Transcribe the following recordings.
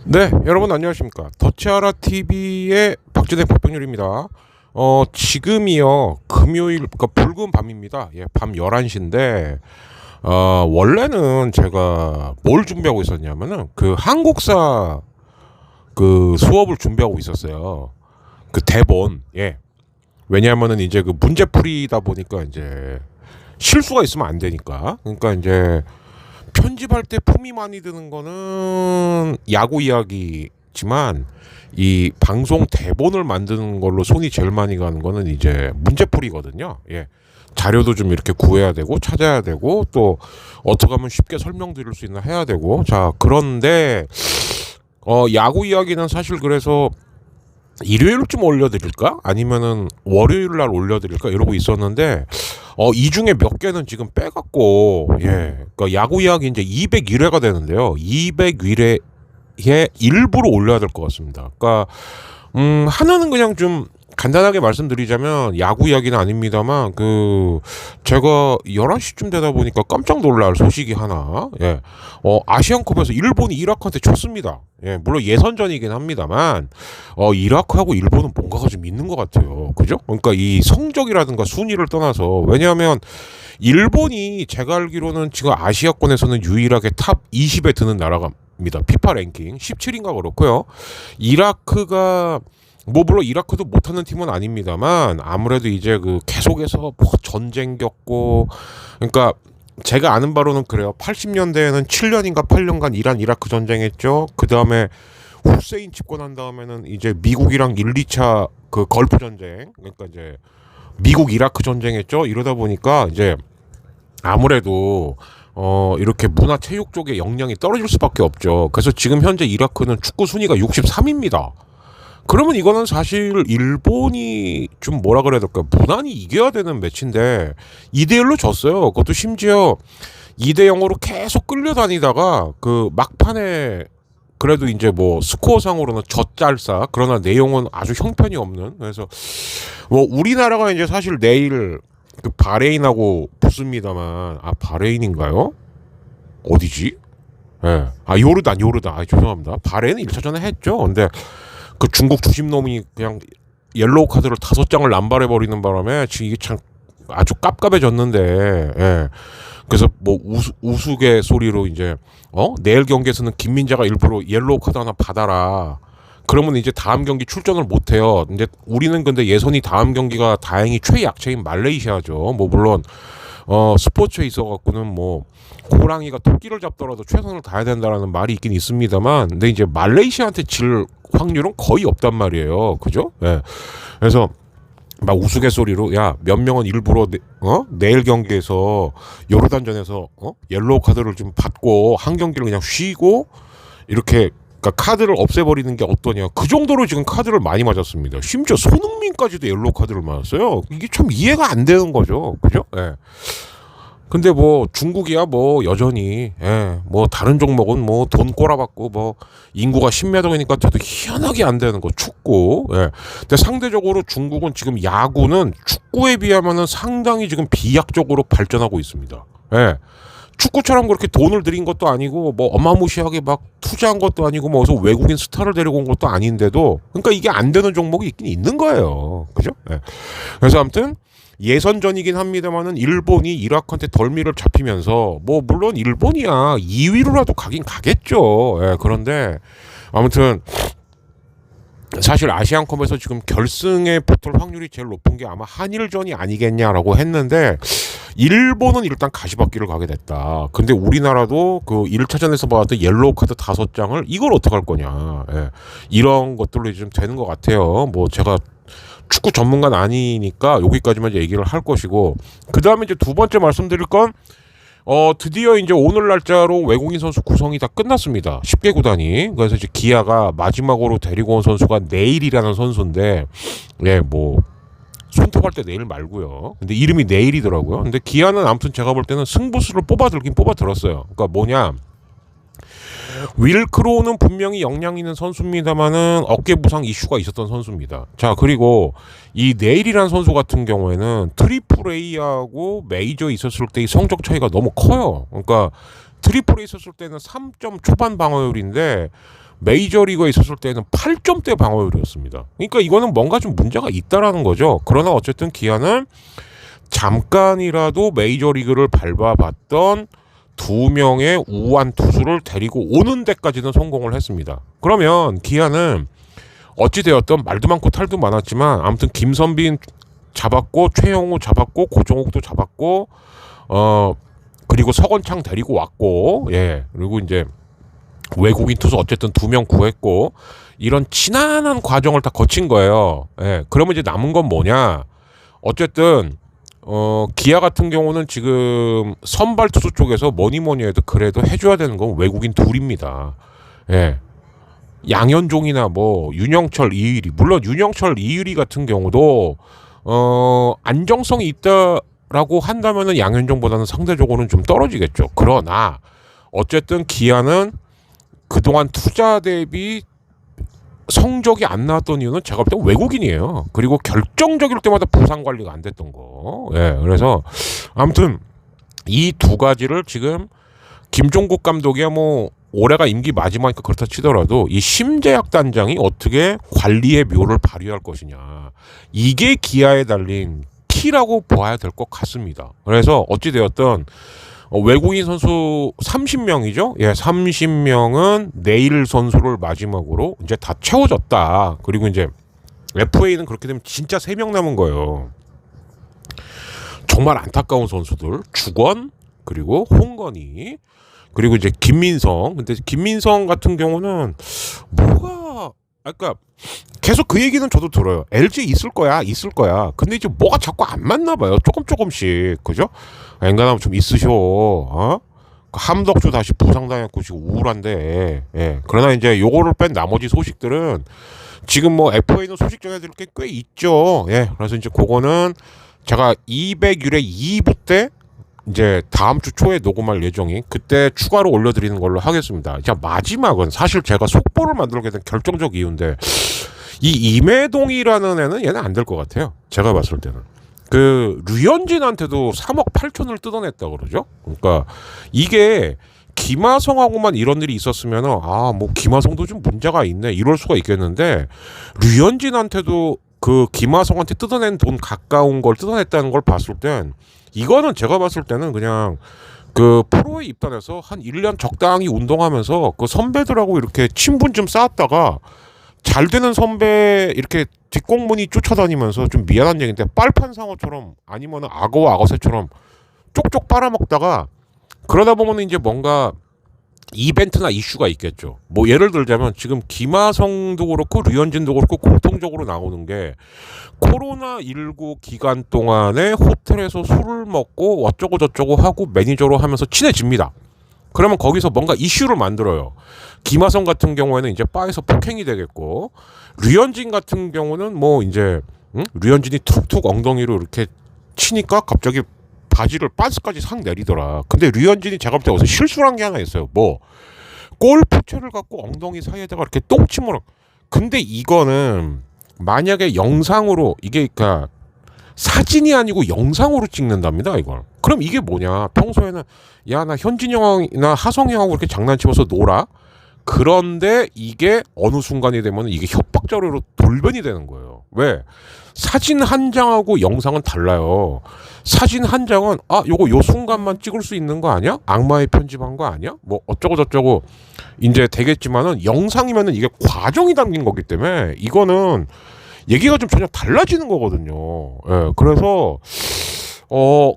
네, 여러분 안녕하십니까. 더치아라 TV의 박진의 박병률입니다. 지금이요, 금요일, 그러니까 붉은 밤입니다. 예, 밤 11시인데, 원래는 제가 뭘 준비하고 있었냐면은, 그 한국사 그 수업을 준비하고 있었어요. 그 대본, 예. 왜냐하면은 이제 그 문제풀이다 보니까 이제 실수가 있으면 안 되니까. 그러니까 이제 편집할 때 품이 많이 드는 거는 야구 이야기지만 이 방송 대본을 만드는 걸로 손이 제일 많이 가는 거는 이제 문제풀이거든요. 예. 자료도 좀 이렇게 구해야 되고 찾아야 되고 또 어떻게 하면 쉽게 설명드릴 수 있나 해야 되고. 자, 그런데 야구 이야기는 사실 그래서 일요일쯤 올려드릴까? 아니면은 월요일 날 올려드릴까? 이러고 있었는데, 이 중에 몇 개는 지금 빼갖고, 예. 그러니까 야구 이야기 이제 201회가 되는데요. 201회에 일부러 올려야 될 것 같습니다. 그러니까, 하나는 그냥 좀 간단하게 말씀드리자면, 야구 이야기는 아닙니다만, 제가 11시쯤 되다 보니까 깜짝 놀랄 소식이 하나, 예. 아시안컵에서 일본이 이라크한테 졌습니다. 예, 물론 예선전이긴 합니다만, 이라크하고 일본은 뭔가가 좀 있는 것 같아요. 그죠? 그러니까 이 성적이라든가 순위를 떠나서, 왜냐하면, 일본이 제가 알기로는 지금 아시아권에서는 유일하게 탑 20에 드는 나라입니다. 피파 랭킹 17인가 그렇고요. 이라크가 뭐 물론 이라크도 못하는 팀은 아닙니다만 아무래도 이제 그 계속해서 뭐 전쟁 겪고 그러니까 제가 아는 바로는 그래요. 80년대에는 7년인가 8년간 이란 이라크 전쟁했죠. 그 다음에 후세인 집권한 다음에는 이제 미국이랑 1, 2차 그 걸프 전쟁 그러니까 이제 미국 이라크 전쟁했죠. 이러다 보니까 이제 아무래도 이렇게 문화 체육 쪽에 역량이 떨어질 수밖에 없죠. 그래서 지금 현재 이라크는 축구 순위가 63입니다. 그러면 이거는 사실 일본이 좀 뭐라 그래야 될까 무난히 이겨야 되는 매치인데 2대1로 졌어요. 그것도 심지어 2대0으로 계속 끌려다니다가 그 막판에 그래도 이제 뭐 스코어상으로는 젖잘싸 그러나 내용은 아주 형편이 없는 그래서 뭐 우리나라가 이제 사실 내일 그 바레인하고 붙습니다만 바레인인가요? 어디지? 예. 요르단. 죄송합니다. 바레인은 1차전에 했죠. 근데 그 중국 주심놈이 그냥 옐로우 카드를 5장을 남발해 버리는 바람에 지금 이게 참 아주 깝깝해졌는데 예. 그래서 뭐 우스갯소리로 이제 내일 경기에서는 김민재가 일부러 옐로우 카드 하나 받아라. 그러면 이제 다음 경기 출전을 못 해요. 이제 우리는 근데 예선이 다음 경기가 다행히 최약체인 말레이시아죠. 뭐 물론 스포츠에 있어 갖고는 뭐 호랑이가 토끼를 잡더라도 최선을 다해야 된다라는 말이 있긴 있습니다만 근데 이제 말레이시아한테 질 확률은 거의 없단 말이에요. 그죠? 예. 그래서 막 우스갯소리로 야 몇 명은 일부러 내일 경기에서 요르단전에서 옐로우 카드를 좀 받고 한 경기를 그냥 쉬고 이렇게 그러니까 카드를 없애버리는 게 어떠냐. 그 정도로 지금 카드를 많이 맞았습니다. 심지어 손흥민까지도 옐로우 카드를 맞았어요. 이게 참 이해가 안 되는 거죠. 그죠? 예. 근데 뭐 중국이야 뭐 여전히 뭐 다른 종목은 뭐 돈 꼬라박고 뭐 인구가 10몇억이니까 저도 희한하게 안 되는 거 축구. 예. 근데 상대적으로 중국은 지금 야구는 축구에 비하면은 상당히 지금 비약적으로 발전하고 있습니다. 예. 축구처럼 그렇게 돈을 들인 것도 아니고 뭐 어마무시하게 막 투자한 것도 아니고 뭐 어디서 외국인 스타를 데리고 온 것도 아닌데도 그러니까 이게 안 되는 종목이 있긴 있는 거예요. 그죠? 예. 그래서 아무튼 예선전이긴 합니다만은 일본이 이라크한테 덜미를 잡히면서 뭐 물론 일본이야 2위로라도 가긴 가겠죠. 예, 그런데 아무튼 사실 아시안컵에서 지금 결승에 붙을 확률이 제일 높은 게 아마 한일전이 아니겠냐라고 했는데 일본은 일단 가시밭길을 가게 됐다. 근데 우리나라도 그 1차전에서 봤던 옐로우 카드 5장을 이걸 어떡할 거냐. 예, 이런 것들로 좀 되는 것 같아요. 뭐 제가 축구 전문가는 아니니까 여기까지만 이제 얘기를 할 것이고 그 다음에 이제 두 번째 말씀드릴 건 드디어 이제 오늘 날짜로 외국인 선수 구성이 다 끝났습니다. 10개 구단이. 그래서 이제 기아가 마지막으로 데리고 온 선수가 내일이라는 선수인데 예, 뭐 손톱할 때 내일 말고요. 근데 이름이 내일이더라고요. 근데 기아는 아무튼 제가 볼 때는 승부수를 뽑아들긴 뽑아들었어요. 그러니까 뭐냐 윌크로는 분명히 역량 있는 선수입니다만은 어깨 부상 이슈가 있었던 선수입니다. 자, 그리고 이 네일이라는 선수 같은 경우에는 트리플 A하고 메이저에 있었을 때의 성적 차이가 너무 커요. 그러니까 트리플 A 있었을 때는 3점 초반 방어율인데 메이저리그에 있었을 때는 8점대 방어율이었습니다. 그러니까 이거는 뭔가 좀 문제가 있다라는 거죠. 그러나 어쨌든 기아는 잠깐이라도 메이저리그를 밟아봤던 두 명의 우완 투수를 데리고 오는 데까지는 성공을 했습니다. 그러면 기아는 어찌되었던 말도 많고 탈도 많았지만 아무튼 김선빈 잡았고 최영우 잡았고 고정욱도 잡았고 그리고 서건창 데리고 왔고 예 그리고 이제 외국인 투수 어쨌든 2명 구했고 이런 지난한 과정을 다 거친 거예요. 예 그러면 이제 남은 건 뭐냐 어쨌든 기아 같은 경우는 지금 선발 투수 쪽에서 뭐니 해도 그래도 해줘야 되는 건 외국인 둘입니다. 예. 양현종이나 뭐 윤영철, 이의리 물론 윤영철, 이의리 같은 경우도 안정성이 있다라고 한다면은 양현종보다는 상대적으로는 좀 떨어지겠죠. 그러나 어쨌든 기아는 그동안 투자 대비 성적이 안 나왔던 이유는 제가 볼 때 외국인이에요. 그리고 결정적일 때마다 부상 관리가 안 됐던 거. 예, 그래서 아무튼 이 두 가지를 지금 김종국 감독이야 뭐 올해가 임기 마지막이니까 그렇다 치더라도 이 심재학 단장이 어떻게 관리의 묘를 발휘할 것이냐. 이게 기아에 달린 키라고 봐야 될 것 같습니다. 그래서 어찌되었든 외국인 선수 30명이죠. 예, 30명은 내일 선수를 마지막으로 이제 다 채워졌다. 그리고 이제 FA는 그렇게 되면 진짜 3명 남은 거예요. 정말 안타까운 선수들. 주건 그리고 홍건희 그리고 이제 김민성. 근데 김민성 같은 경우는 뭐가 그러니까 계속 그 얘기는 저도 들어요. LG 있을 거야. 근데 이제 뭐가 자꾸 안 맞나 봐요. 조금씩. 그죠? 엔간하면 좀 있으셔. 함덕주 다시 부상당했고 지금 우울한데. 예. 그러나 이제 요거를 뺀 나머지 소식들은 지금 뭐 FA는 소식 전해드릴 게 꽤 있죠. 예. 그래서 이제 그거는 제가 200일에 2부 때 이제 다음 주 초에 녹음할 예정이 그때 추가로 올려드리는 걸로 하겠습니다. 자 마지막은 사실 제가 속보를 만들게 된 결정적 이유인데 이 임혜동이라는 애는 얘는 안 될 것 같아요. 제가 봤을 때는 그 류현진한테도 3억 8천을 뜯어냈다 그러죠. 그러니까 이게 김하성하고만 이런 일이 있었으면은 뭐 김하성도 좀 문제가 있네 이럴 수가 있겠는데 류현진한테도 그 김하성한테 뜯어낸 돈 가까운 걸 뜯어냈다는 걸 봤을 땐 이거는 제가 봤을 때는 그냥 그 프로에 입단해서 한 1년 적당히 운동하면서 그 선배들하고 이렇게 친분 좀 쌓았다가 잘 되는 선배 이렇게 뒷공문이 쫓아다니면서 좀 미안한 얘기인데 빨판상어처럼 아니면 악어와 악어새처럼 쪽쪽 빨아먹다가 그러다 보면 이제 뭔가 이벤트나 이슈가 있겠죠. 뭐 예를 들자면 지금 김하성도 그렇고 류현진도 그렇고 공통적으로 나오는 게 코로나19 기간 동안에 호텔에서 술을 먹고 어쩌고 저쩌고 하고 매니저로 하면서 친해집니다. 그러면 거기서 뭔가 이슈를 만들어요. 김하성 같은 경우에는 이제 바에서 폭행이 되겠고 류현진 같은 경우는 뭐 이제 류현진이 툭툭 엉덩이로 이렇게 치니까 갑자기 바지를 빤스까지 상 내리더라. 근데 류현진이 제가 볼 때 어디서 실수를 한 게 하나 있어요. 뭐 골프채를 갖고 엉덩이 사이에다가 이렇게 똥침을. 근데 이거는 만약에 영상으로 이게 그러니까 사진이 아니고 영상으로 찍는답니다. 이걸. 그럼 이게 뭐냐? 평소에는 야 나 현진이 형이나 하성이 형하고 이렇게 장난치면서 놀아. 그런데 이게 어느 순간이 되면 이게 협박 자료로 돌변이 되는 거예요. 왜? 사진 한 장하고 영상은 달라요. 사진 한 장은 요거 요 순간만 찍을 수 있는 거 아니야? 악마의 편집한 거 아니야? 뭐 어쩌고 저쩌고 이제 되겠지만은 영상이면은 이게 과정이 담긴 거기 때문에 이거는 얘기가 좀 전혀 달라지는 거거든요. 예, 그래서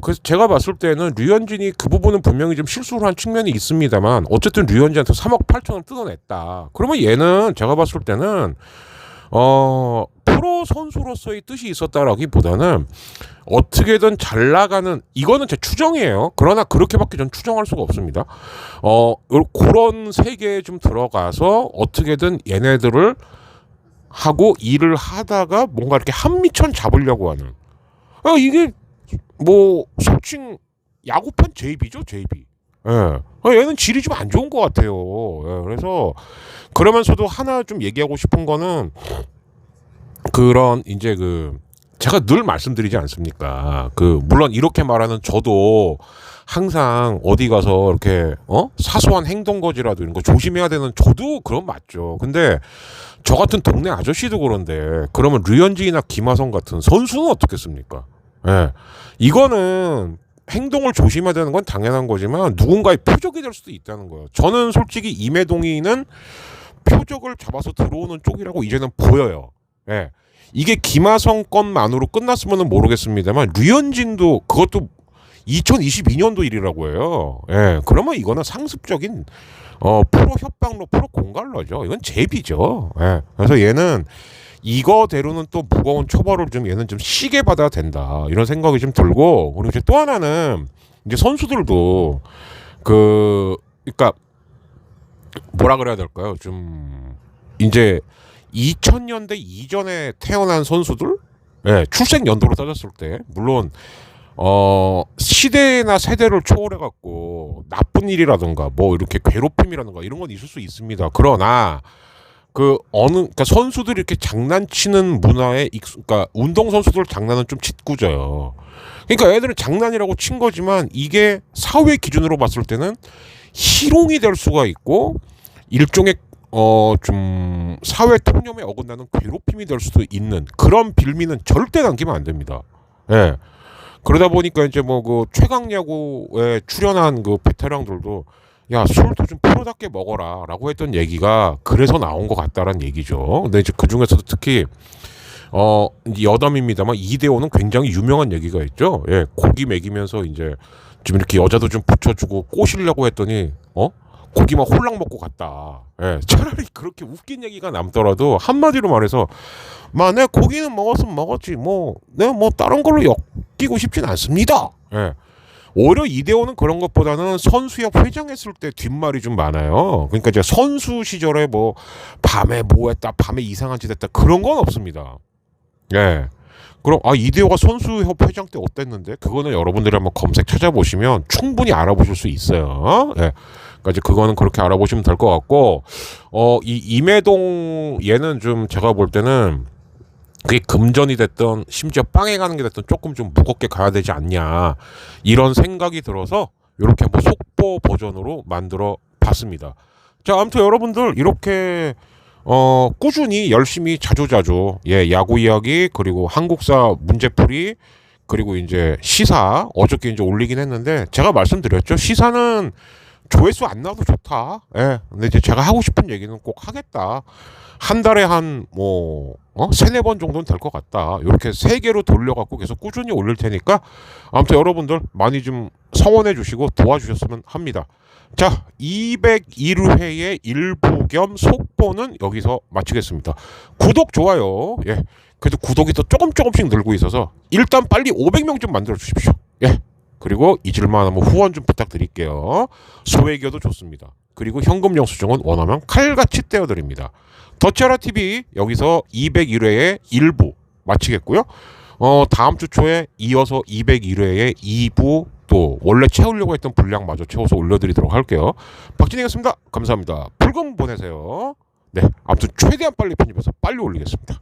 그래서 제가 봤을 때는 류현진이 그 부분은 분명히 좀 실수를 한 측면이 있습니다만 어쨌든 류현진한테 3억 8천을 뜯어냈다. 그러면 얘는 제가 봤을 때는 프로 선수로서의 뜻이 있었다라기보다는 어떻게든 잘 나가는 이거는 제 추정이에요. 그러나 그렇게밖에 전 추정할 수가 없습니다. 그런 세계에 좀 들어가서 어떻게든 얘네들을 하고 일을 하다가 뭔가 이렇게 한미천 잡으려고 하는 이게 뭐 속칭 야구판 JB죠, JB. 예. 얘는 질이 좀 안 좋은 것 같아요. 예. 그래서 그러면서도 하나 좀 얘기하고 싶은 거는 그런 이제 제가 늘 말씀드리지 않습니까? 물론 이렇게 말하는 저도 항상 어디 가서 이렇게 사소한 행동 거지라도 이런 거 조심해야 되는 저도 그런 맞죠. 근데 저 같은 동네 아저씨도 그런데 그러면 류현진이나 김하성 같은 선수는 어떻겠습니까? 예. 이거는 행동을 조심해야 되는 건 당연한 거지만 누군가의 표적이 될 수도 있다는 거예요. 저는 솔직히 임해동이는 표적을 잡아서 들어오는 쪽이라고 이제는 보여요. 예. 이게 김하성 건만으로 끝났으면 모르겠습니다만 류현진도 그것도 2022년도 일이라고 해요. 예. 그러면 이거는 상습적인 프로 협박로 프로 공갈러죠. 이건 제비죠. 예. 그래서 얘는 이거대로는 또 무거운 처벌을 좀 얘는 좀 시게 받아야 된다. 이런 생각이 좀 들고 그리고 이제 또 하나는 이제 선수들도 그러니까 뭐라 그래야 될까요? 좀 이제 2000년대 이전에 태어난 선수들, 예, 출생 연도로 따졌을 때 물론 시대나 세대를 초월해 갖고 나쁜 일이라든가 뭐 이렇게 괴롭힘이라든가 이런 건 있을 수 있습니다. 그러나 그러니까 선수들이 이렇게 장난치는 문화에 그러니까 운동 선수들 장난은 좀 짓궂어요. 그러니까 애들은 장난이라고 친 거지만 이게 사회 기준으로 봤을 때는 희롱이 될 수가 있고 일종의 좀 사회 통념에 어긋나는 괴롭힘이 될 수도 있는 그런 빌미는 절대 남기면 안 됩니다. 예. 그러다 보니까 이제 뭐 최강야구에 출연한 베테랑들도 야, 술도 좀 프로답게 먹어라라고 했던 얘기가 그래서 나온 것 같다라는 얘기죠. 근데 이제 그 중에서도 특히 여담입니다만 이대호는 굉장히 유명한 얘기가 있죠. 예, 고기 먹이면서 이제 좀 이렇게 여자도 좀 붙여주고 꼬시려고 했더니 고기만 홀랑 먹고 갔다. 예, 차라리 그렇게 웃긴 얘기가 남더라도 한마디로 말해서 내 고기는 먹었으면 먹었지 내가 다른 걸로 엮이고 싶진 않습니다. 예. 오히려 이대호는 그런 것보다는 선수협 회장했을 때 뒷말이 좀 많아요. 그러니까 이제 선수 시절에 밤에 했다, 밤에 이상한 짓 했다 그런 건 없습니다. 예. 그럼 이대호가 선수협 회장 때 어땠는데? 그거는 여러분들이 한번 검색 찾아보시면 충분히 알아보실 수 있어요. 예. 그러니까 이제 그거는 그렇게 알아보시면 될 것 같고, 이 임해동 얘는 좀 제가 볼 때는 그게 금전이 됐던 심지어 빵에 가는 게 됐던 조금 좀 무겁게 가야 되지 않냐 이런 생각이 들어서 이렇게 한번 속보 버전으로 만들어 봤습니다. 자, 아무튼 여러분들 이렇게 꾸준히 열심히 자주자주 야구 이야기 그리고 한국사 문제풀이 그리고 이제 시사 어저께 이제 올리긴 했는데 제가 말씀드렸죠. 시사는 조회수 안 나와도 좋다. 예. 근데 이제 제가 하고 싶은 얘기는 꼭 하겠다. 한 달에 세네 번 정도는 될 것 같다. 이렇게 3개로 돌려갖고 계속 꾸준히 올릴 테니까 아무튼 여러분들 많이 좀 성원해 주시고 도와주셨으면 합니다. 자, 201회의 일부 겸 속보는 여기서 마치겠습니다. 구독, 좋아요. 예. 그래도 구독이 또 조금씩 늘고 있어서 일단 빨리 500명 좀 만들어 주십시오. 예. 그리고 잊을만 하면 후원 좀 부탁드릴게요. 소외기여도 좋습니다. 그리고 현금 영수증은 원하면 칼같이 떼어드립니다. 더치아라TV 여기서 201회의 1부 마치겠고요. 다음 주 초에 이어서 201회의 2부 또 원래 채우려고 했던 분량마저 채워서 올려드리도록 할게요. 박진희였습니다. 감사합니다. 불금 보내세요. 네, 아무튼 최대한 빨리 편집해서 빨리 올리겠습니다.